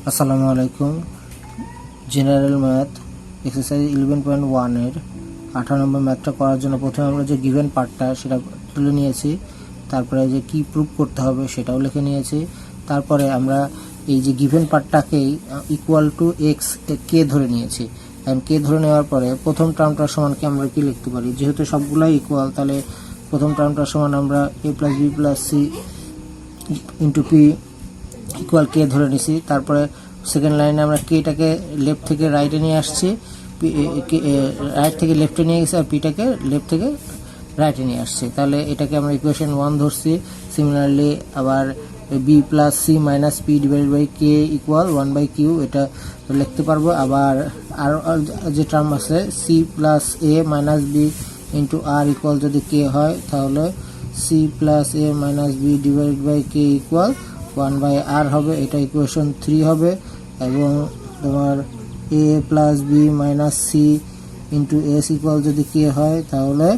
আসসালামু আলাইকুম। General math exercise 11.1 এর 18 নম্বর ম্যাথটা করার জন্য প্রথমে আমরা যে গিভেন পার্টটা সেটা তুলে নিয়েছি, তারপরে যে কি প্রুভ করতে হবে সেটাও লিখে নিয়েছি। তারপরে আমরা এই যে গিভেন পার্টটাকেই ইকুয়াল টু এক্স কে ধরে নিয়েছি। এন্ড কে ধরে নেওয়ার পরে প্রথম টার্মটার সমান কি আমরা কি লিখতে পারি, যেহেতু সবগুলাই ইকুয়াল, তাহলে প্রথম টার্মটার সমান আমরা a plus B plus C into P equal K ধরে নিছি। তারপরে সেকেন্ড লাইনে আমরা কেটাকে লেফট থেকে রাইটে নিয়ে আসছি, রাইট থেকে লেফটে নিয়ে গেছি, আর পিটাকে লেফট থেকে রাইটে নিয়ে আসছি। তাহলে এটাকে আমরা ইকুয়েশন 1 ধরছি। সিমিলারলি আবার B plus C minus P divided by K equal 1/কিউ, এটা লিখতে পারবো। আবার আর যে টার্ম আছে সি প্লাস এ minus B into R equal যদি কে হয়, তাহলে C plus A minus B divided by K equal 1/r হবে, এটা ইকুয়েশন 3 হবে। এবং তোমার a plus B minus C into S equal যদি কে হয়, তাহলে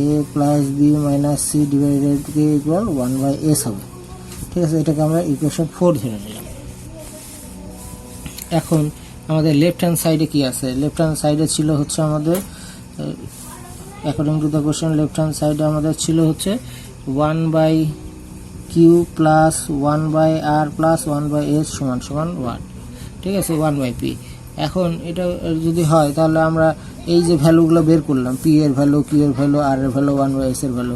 a plus B minus C divided K equal 1/s হবে। ঠিক আছে, এটাকে আমরা ইকুয়েশন 4 ধরে নিলাম। এখন আমাদের লেফট হ্যান্ড সাইডে কি আছে? লেফট হ্যান্ড সাইডে ছিল হচ্ছে আমাদের according to the question left hand সাইডে আমাদের ছিল হচ্ছে 1/কিউ প্লাস 1/r প্লাস 1/s সমান সমান 1। ঠিক আছে, 1/p। এখন এটা যদি হয় তাহলে আমরা এই যে ভ্যালুগুলো বের করলাম, পি এর ভ্যালু, কিউ এর ভ্যালু, আর এর ভ্যালু, 1/s এর ভ্যালু,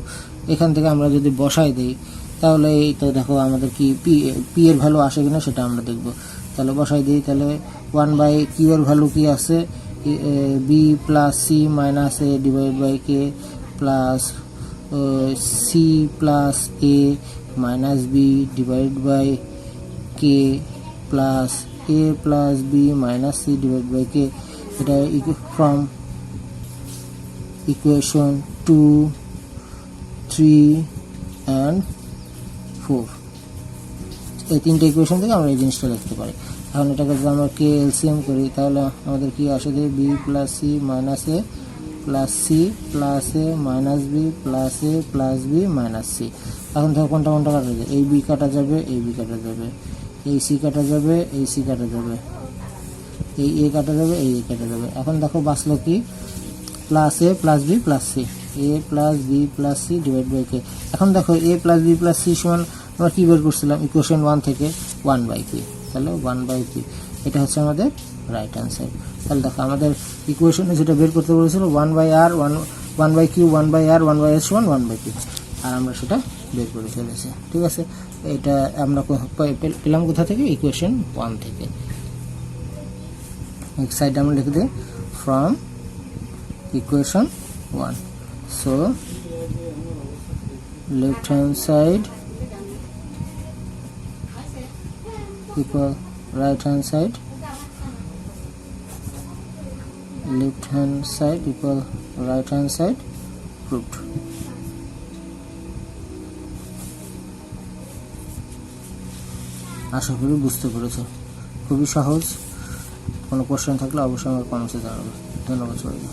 এখান থেকে আমরা যদি বসাই দিই তাহলে এই তো দেখো আমাদের কি পি এর ভ্যালু আসে কিনা সেটা আমরা দেখব। তাহলে বসাই দিই, তাহলে 1/কিউ এর ভ্যালু কি আছে, b plus C minus a divide by k plus c plus A minus b divide by k plus a plus b minus c divided by k, এটা from equation 2, 3 and 4। এই তিনটে ইকুয়েশন থেকে আমরা এই জিনিসটা লিখতে পারি। এখন এটাকে যদি আমরা কে এলসিএম করি তাহলে আমাদের কি আসে, যে B plus C minus A plus c plus A minus B plus A plus B minus C. এখন দেখো কোনটা কোনটা কাটা যাবে, এই বি কাটা যাবে, এই বি কাটা যাবে, এই সি কাটা যাবে, এই সি কাটা যাবে, এই এ কাটা যাবে, এই এ কাটা যাবে। এখন দেখো বাঁচলো কি, plus A plus B plus C, A plus B plus C divide by K. এখন দেখো A plus B plus C সমান আমরা কি বের করছিলাম ইকুয়েশন 1 থেকে 1/p, তাহলে 1/p এটা হচ্ছে আমাদের রাইট হ্যান্ড সাইড। তাহলে দেখো আমাদের ইকুয়েশনে যেটা বের করতে বলেছিল 1/r 1/q 1/r 1/s সমান 1/p, আর আমরা সেটা বের করে ফেলেছি। ঠিক আছে, এটা আমরা পেলাম কোথা থেকে, ইকুয়েশন 1 থেকে। নেক্সট সাইড আমরা লিখে দিই from equation 1। So left hand side equal right hand side, left hand side equal right hand side, proved. আশা করি বুঝতে পেরেছ, খুবই সহজ। কোনো কোশ্চেন থাকলে অবশ্যই আমার কমেন্টসে জানাবে। ধন্যবাদ সবাইকে।